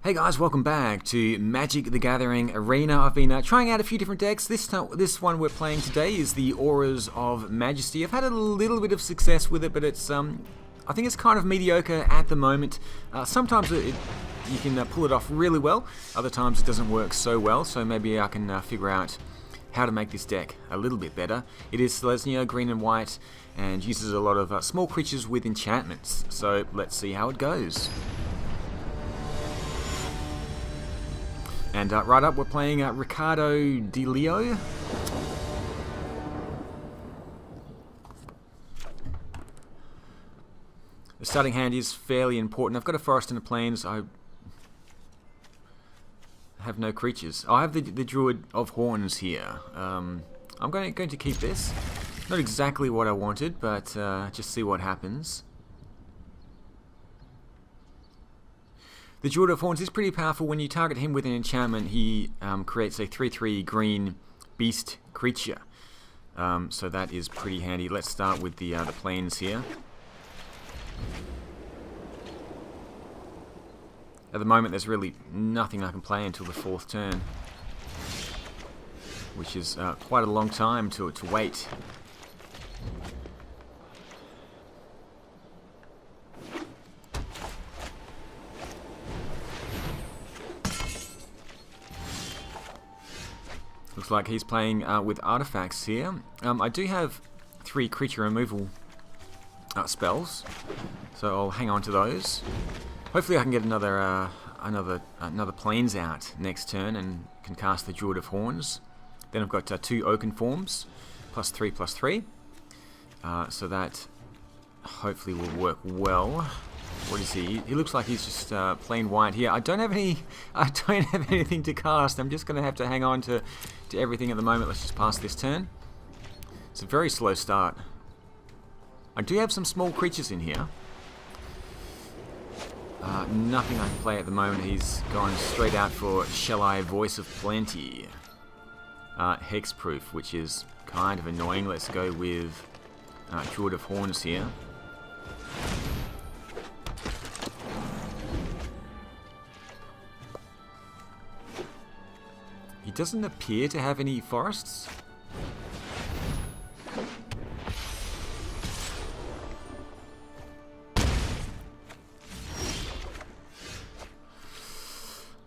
Hey guys, welcome back to Magic the Gathering Arena. I've been trying out a few different decks. This one we're playing today is the Auras of Majesty. I've had a little bit of success with it, but it's I think it's kind of mediocre at the moment. Sometimes you can pull it off really well, other times it doesn't work so well, so maybe I can figure out how to make this deck a little bit better. It is Selesnya, green and white, and uses a lot of small creatures with enchantments, so let's see how it goes. And right up, we're playing Ricardo Di Leo. The starting hand is fairly important. I've got a forest and a plains. I have no creatures. I have the Druid of Horns here. I'm going to keep this. Not exactly what I wanted, but just see what happens. The Druid of Horns is pretty powerful. When you target him with an enchantment, he creates a 3/3 green beast creature. So that is pretty handy. Let's start with the plains here. At the moment, there's really nothing I can play until the 4th turn, which is quite a long time to wait. Looks like he's playing with artifacts here. I do have 3 creature removal spells, so I'll hang on to those. Hopefully I can get another plains out next turn and can cast the Druid of Horns. Then I've got 2 Oaken Forms, +3/+3. So that hopefully will work well. What is he? He looks like he's just plain white here. I don't have anything to cast. I'm just going to have to hang on to everything at the moment. Let's just pass this turn. It's a very slow start. I do have some small creatures in here. Nothing I can play at the moment. He's gone straight out for Shelleye, Voice of Plenty. Hexproof, which is kind of annoying. Let's go with Druid of Horns here. He doesn't appear to have any forests.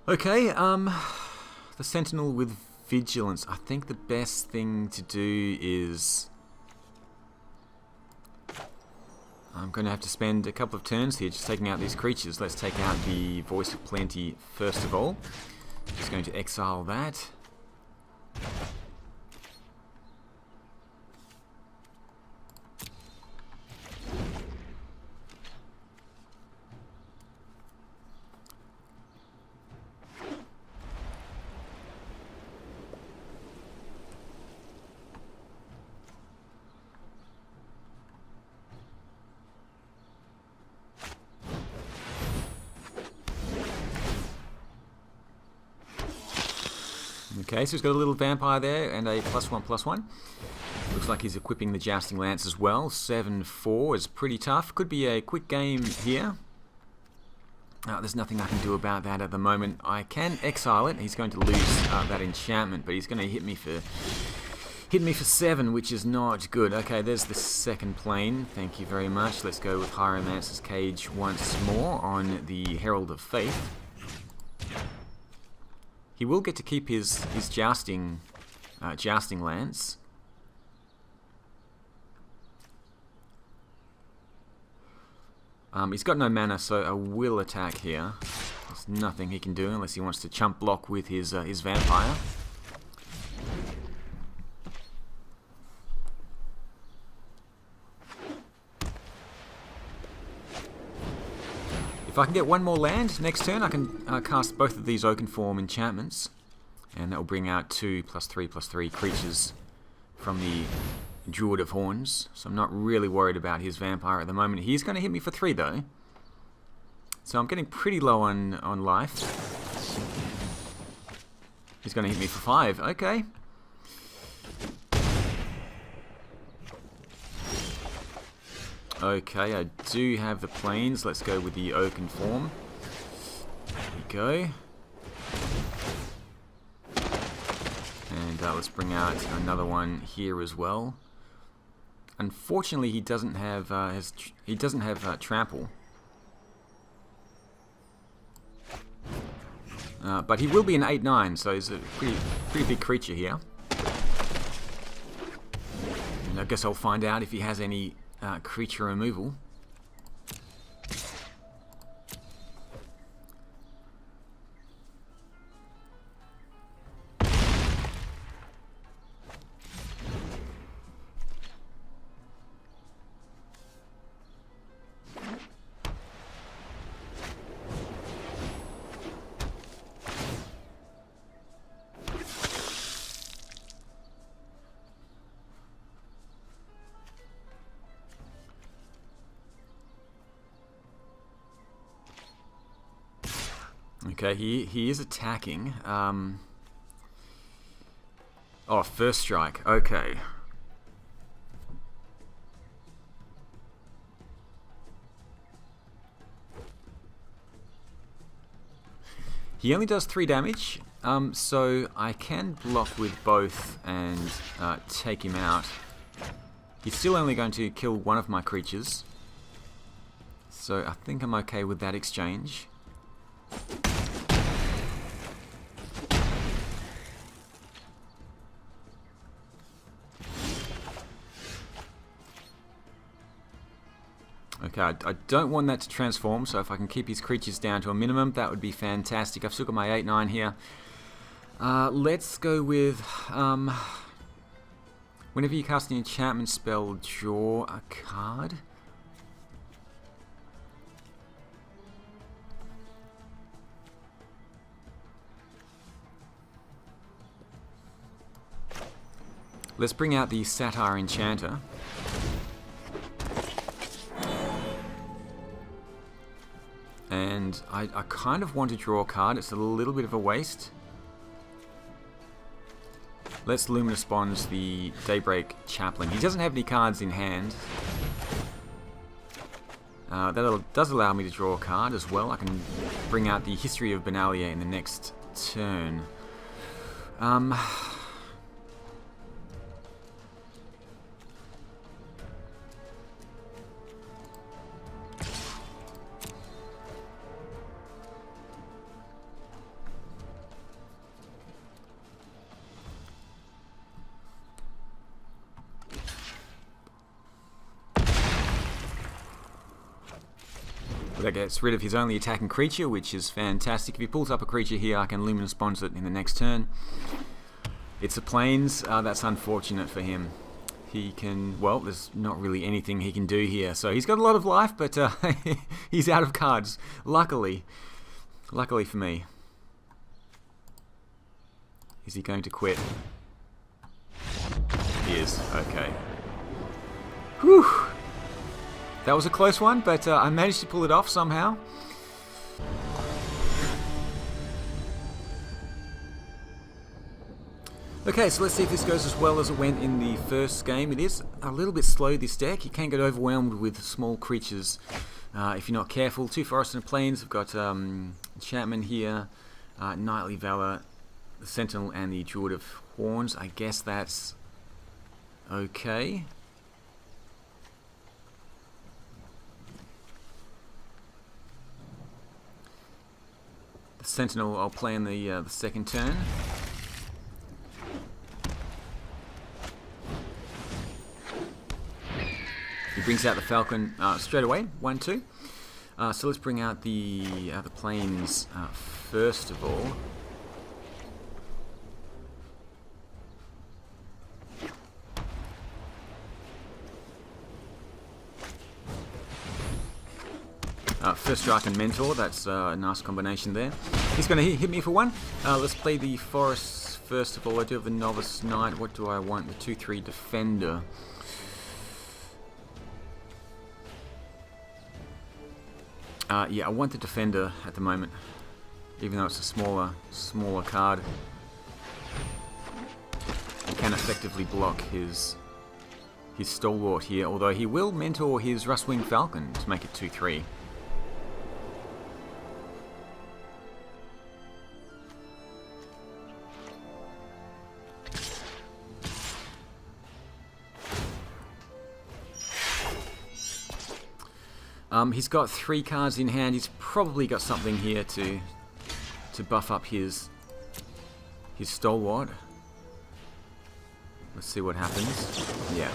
Okay, the Sentinel with Vigilance. I think the best thing to do is I'm going to have to spend a couple of turns here just taking out these creatures. Let's take out the Voice of Plenty first of all. Just going to exile that. Okay, so he's got a little vampire there and a +1/+1. Looks like he's equipping the Jousting Lance as well. 7/4 is pretty tough. Could be a quick game here. There's nothing I can do about that at the moment. I can exile it. He's going to lose that enchantment, but he's going to hit me for 7, which is not good. Okay, there's the second plane. Thank you very much. Let's go with Hieromancer's Cage once more on the Herald of Faith. He will get to keep his jousting lance. He's got no mana, so I will attack here. There's nothing he can do unless he wants to chump block with his vampire. If I can get one more land next turn, I can cast both of these Oaken Form enchantments, and that will bring out 2 +3/+3 creatures from the Druid of Horns. So I'm not really worried about his vampire at the moment. He's going to hit me for 3 though, so I'm getting pretty low on life. He's going to hit me for 5. Okay. Okay, I do have the plains. Let's go with the Oaken Form. He go. And let's bring out another one here as well. Unfortunately, he doesn't have trample, but he will be an 8/9, so he's a pretty big creature here. And I guess I'll find out if he has any creature removal. Okay, he is attacking. Oh, first strike. Okay. He only does 3 damage, so I can block with both and take him out. He's still only going to kill one of my creatures, so I think I'm okay with that exchange. Okay, I don't want that to transform, so if I can keep his creatures down to a minimum, that would be fantastic. I've still got my 8/9 here. Let's go with... whenever you cast an enchantment spell, draw a card. Let's bring out the Satyr Enchanter. And I kind of want to draw a card. It's a little bit of a waste. Let's Luminous Bonds the Daybreak Chaplain. He doesn't have any cards in hand. That does allow me to draw a card as well. I can bring out the History of Benalia in the next turn. That gets rid of his only attacking creature, which is fantastic. If he pulls up a creature here, I can Luminous Bonds it in the next turn. It's a Plains. That's unfortunate for him. He can... well, there's not really anything he can do here. So he's got a lot of life, but he's out of cards. Luckily. Luckily for me. Is he going to quit? He is. Okay. Whew. That was a close one, but I managed to pull it off somehow. Okay, so let's see if this goes as well as it went in the first game. It is a little bit slow, this deck. You can get overwhelmed with small creatures if you're not careful. 2 Forests and Plains. I've got Enchantment here, Knightly Valor, the Sentinel, and the Druid of Horns. I guess that's okay. Sentinel I'll play in the second turn. He brings out the Falcon straight away, 1/2. So let's bring out the Plains first of all. First Strike and Mentor, that's a nice combination there. He's going to hit me for 1. Let's play the Forests first of all. I do have the Novice Knight. What do I want? The 2/3 Defender. Yeah, I want the Defender at the moment, even though it's a smaller card. I can effectively block his Stalwart here, although he will mentor his Rustwing Falcon to make it 2/3. He's got 3 cards in hand. He's probably got something here to buff up his stalwart. Let's see what happens. Yeah.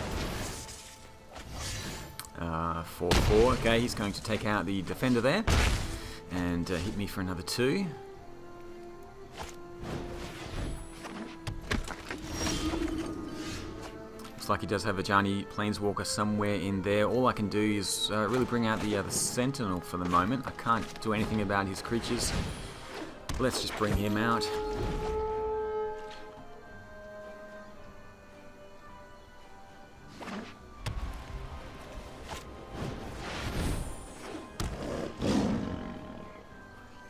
4/4. Okay, he's going to take out the defender there and hit me for another 2. Looks like he does have a Ajani Planeswalker somewhere in there. All I can do is really bring out the Sentinel for the moment. I can't do anything about his creatures. Let's just bring him out.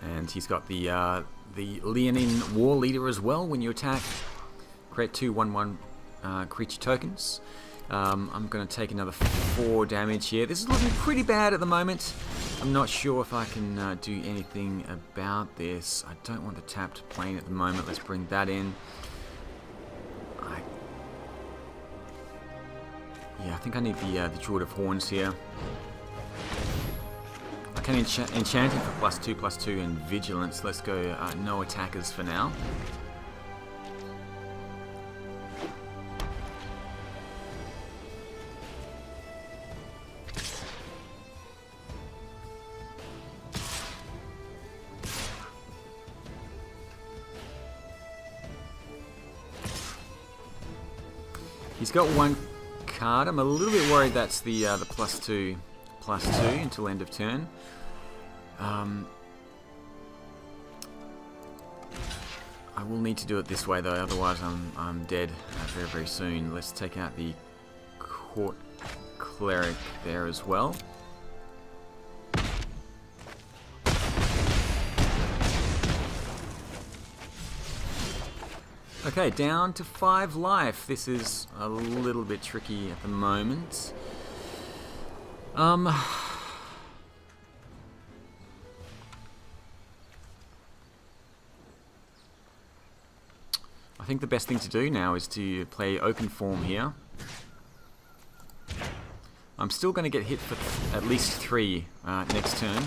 And he's got the Leonine War Leader as well. When you attack, create 2 1/1 creature tokens. I'm going to take another 4 damage here. This is looking pretty bad at the moment. I'm not sure if I can do anything about this. I don't want the tapped plane at the moment. Let's bring that in. Yeah, I think I need the Druid of Horns here. I can enchant him for +2/+2 and Vigilance. Let's go no attackers for now. He's got 1 card. I'm a little bit worried that's the +2/+2 until end of turn. I will need to do it this way though, otherwise I'm dead very, very soon. Let's take out the Court Cleric there as well. Okay, down to 5 life. This is a little bit tricky at the moment. I think the best thing to do now is to play open form here. I'm still going to get hit for at least 3 next turn.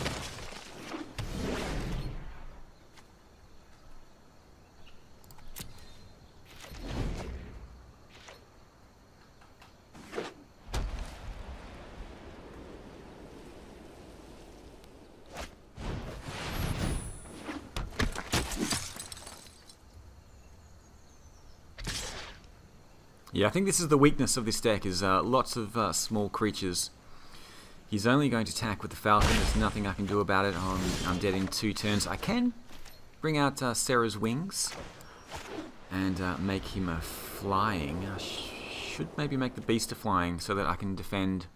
Yeah, I think this is the weakness of this deck, is lots of small creatures. He's only going to attack with the Falcon. There's nothing I can do about it. I'm dead in 2 turns. I can bring out Sarah's Wings and make him a flying. I should maybe make the Beast a flying so that I can defend.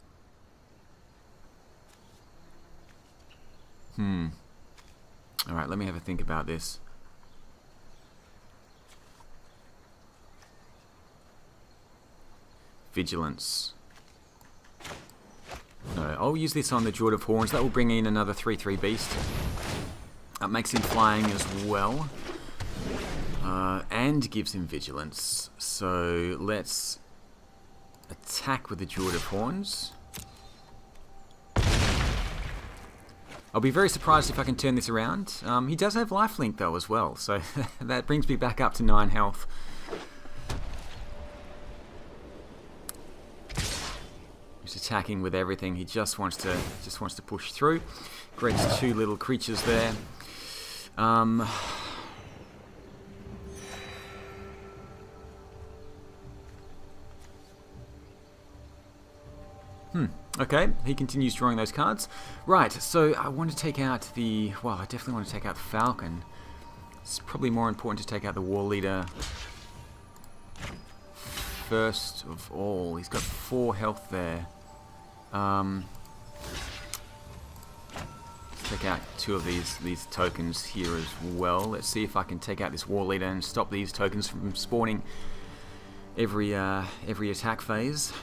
Alright, let me have a think about this. Vigilance. No, I'll use this on the Druid of Horns. That will bring in another 3/3 beast. That makes him flying as well. And gives him vigilance. So let's attack with the Druid of Horns. I'll be very surprised if I can turn this around. He does have lifelink though as well, so that brings me back up to 9 health. He's attacking with everything. He just wants to push through. Creates 2 little creatures there. Okay, he continues drawing those cards. Right, so I want to take out the... Well, I definitely want to take out the Falcon. It's probably more important to take out the War Leader first of all. He's got 4 health there. Take out 2 of these tokens here as well. Let's see if I can take out this War Leader and stop these tokens from spawning every attack phase.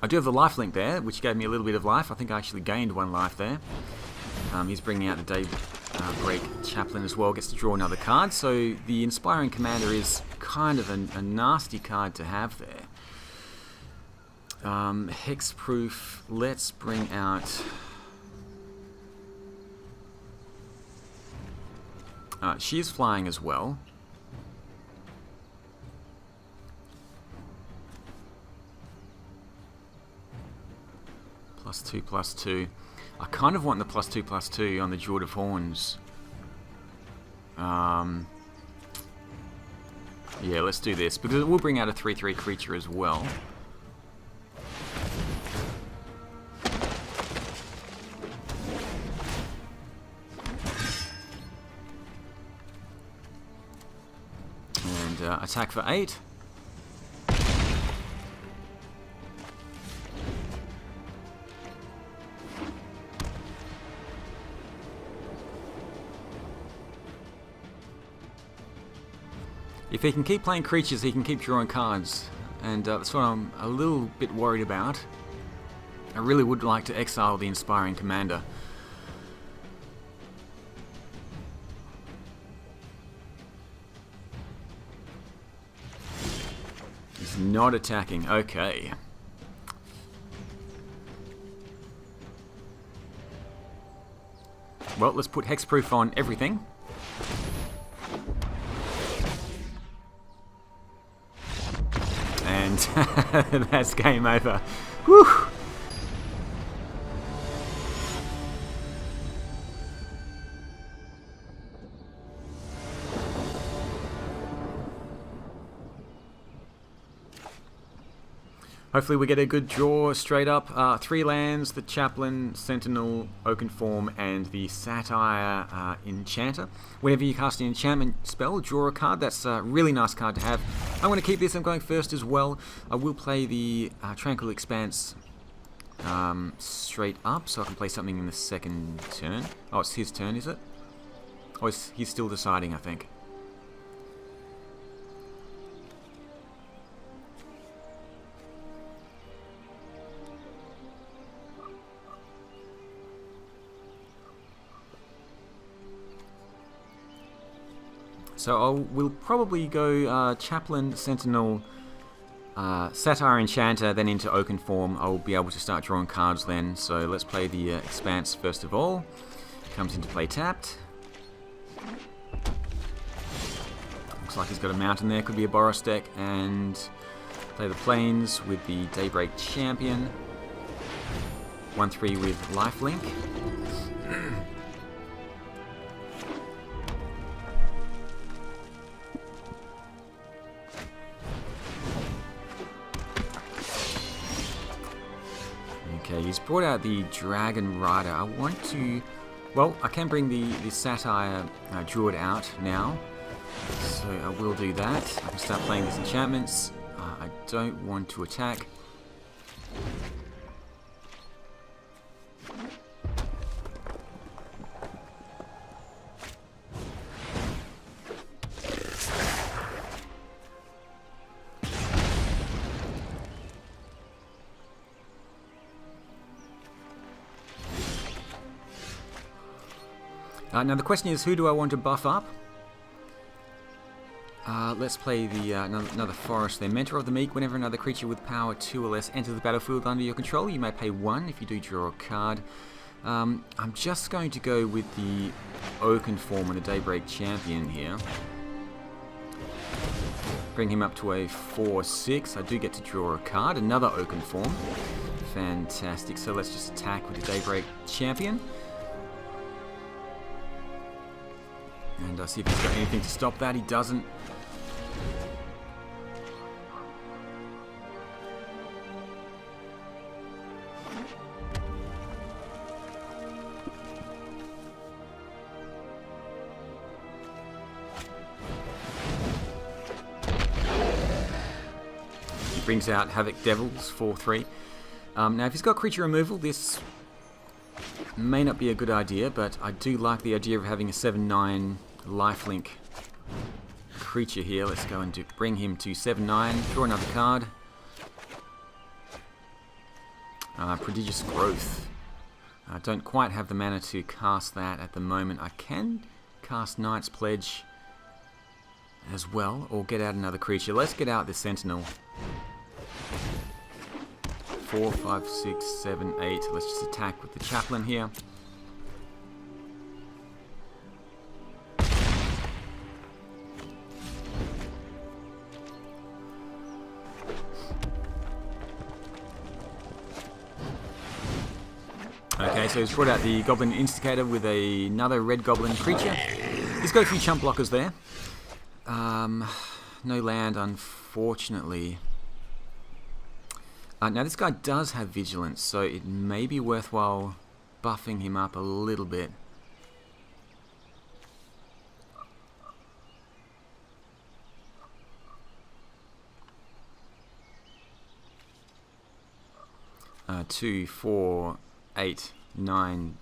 I do have the lifelink there, which gave me a little bit of life. I think I actually gained 1 life there. He's bringing out the Daybreak Chaplain as well, gets to draw another card. So the Inspiring Commander is kind of a nasty card to have there. Hexproof, let's bring out... she is flying as well. +2/+2. I kind of want the +2/+2 on the Jewel of Horns. Yeah, let's do this, because it will bring out a 3/3 creature as well. And attack for 8. If he can keep playing creatures, he can keep drawing cards, and that's what I'm a little bit worried about. I really would like to exile the Inspiring Commander. He's not attacking, okay. Well, let's put Hexproof on everything. And that's game over. Whew. Hopefully we get a good draw straight up. 3 lands, the Chaplain, Sentinel, Oakenform, and the Satire Enchanter. Whenever you cast an enchantment spell, draw a card. That's a really nice card to have. I'm going to keep this. I'm going first as well. I will play the Tranquil Expanse straight up, so I can play something in the second turn. Oh, it's his turn, is it? Oh, he's still deciding, I think. So we'll probably go Chaplain, Sentinel, Satire Enchanter, then into Oakenform. I'll be able to start drawing cards then. So let's play the Expanse first of all. Comes into play tapped. Looks like he's got a mountain there, could be a Boros deck. And play the Plains with the Daybreak Champion. 1/3 with lifelink. Okay, he's brought out the Dragon Rider. I want to... Well, I can bring the Satire Druid out now. So I will do that. I can start playing these enchantments. I don't want to attack. Now the question is, who do I want to buff up? Let's play the another forest there. Mentor of the Meek. Whenever another creature with power 2 or less enters the battlefield under your control, you may pay 1 if you do draw a card. I'm just going to go with the Oakenform and the Daybreak Champion here. Bring him up to a 4/6. I do get to draw a card. Another Oakenform. Fantastic. So let's just attack with the Daybreak Champion. And see if he's got anything to stop that. He doesn't. He brings out Havoc Devils, 4/3. Now, if he's got creature removal, this may not be a good idea, but I do like the idea of having a 7/9 lifelink creature here. Let's go and bring him to 7/9. Draw another card. Prodigious Growth. I don't quite have the mana to cast that at the moment. I can cast Knight's Pledge as well, or get out another creature. Let's get out the Sentinel. 4, 5, 6, 7, 8. Let's just attack with the Chaplain here. Okay, so he's brought out the Goblin Instigator with another red goblin creature. He's got a few chump blockers there. No land, unfortunately. Now this guy does have Vigilance, so it may be worthwhile buffing him up a little bit. Uh, 2, 4, 8, 9,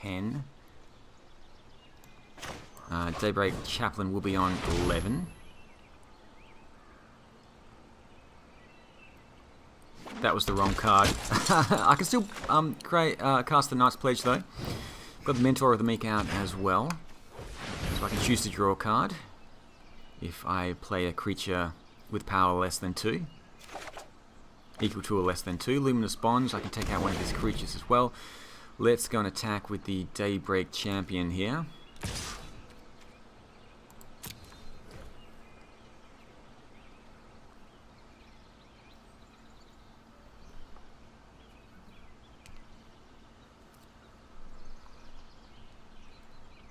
10. Daybreak Chaplain will be on 11. That was the wrong card. I can still cast the Knight's Pledge though. Got the Mentor of the Meek out as well. So I can choose to draw a card if I play a creature with power less than 2. Equal to or less than 2. Luminous Bonds, I can take out one of his creatures as well. Let's go and attack with the Daybreak Champion here.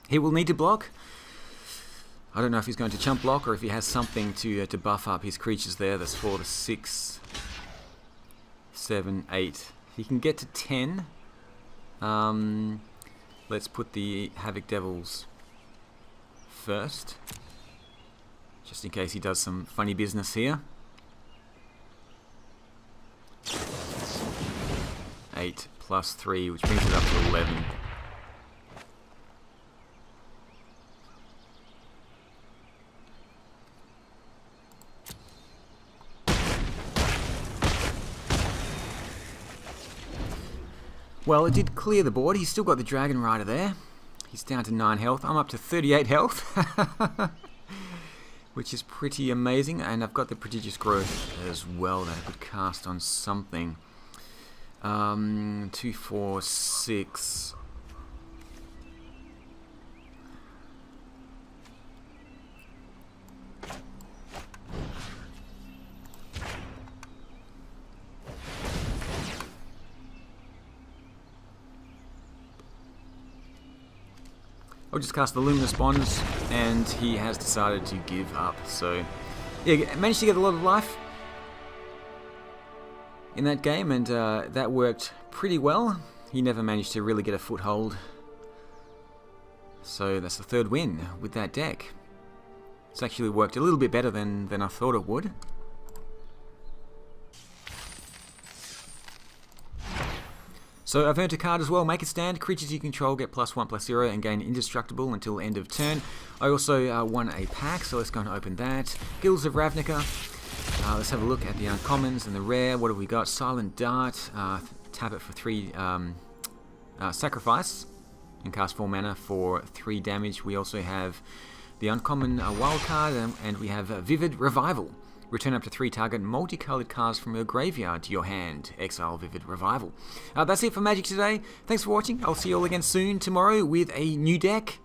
He will need to block. I don't know if he's going to chump block or if he has something to buff up his creatures there. That's 4 to 6, 7, 8. He can get to 10. Let's put the Havoc Devils first, just in case he does some funny business here. 8 plus 3, which brings it up to 11. Well, it did clear the board. He's still got the Dragon Rider there. He's down to 9 health. I'm up to 38 health, which is pretty amazing. And I've got the Prodigious Growth as well that I could cast on something. 2, 4, 6. I'll just cast the Luminous Bonds, and he has decided to give up. So, yeah, managed to get a lot of life in that game, and that worked pretty well. He never managed to really get a foothold. So that's the third win with that deck. It's actually worked a little bit better than I thought it would. So I've earned a card as well, Make a Stand. Creatures you control get +1/+0 and gain indestructible until end of turn. I also won a pack, so let's go and open that. Guilds of Ravnica. Let's have a look at the uncommons and the rare. What have we got? Silent Dart. Tap it for 3 sacrifice and cast 4 mana for 3 damage. We also have the uncommon wild card, and we have Vivid Revival. Return up to 3 target multicolored cards from your graveyard to your hand. Exile Vivid Revival. That's it for Magic today. Thanks for watching. I'll see you all again soon tomorrow with a new deck.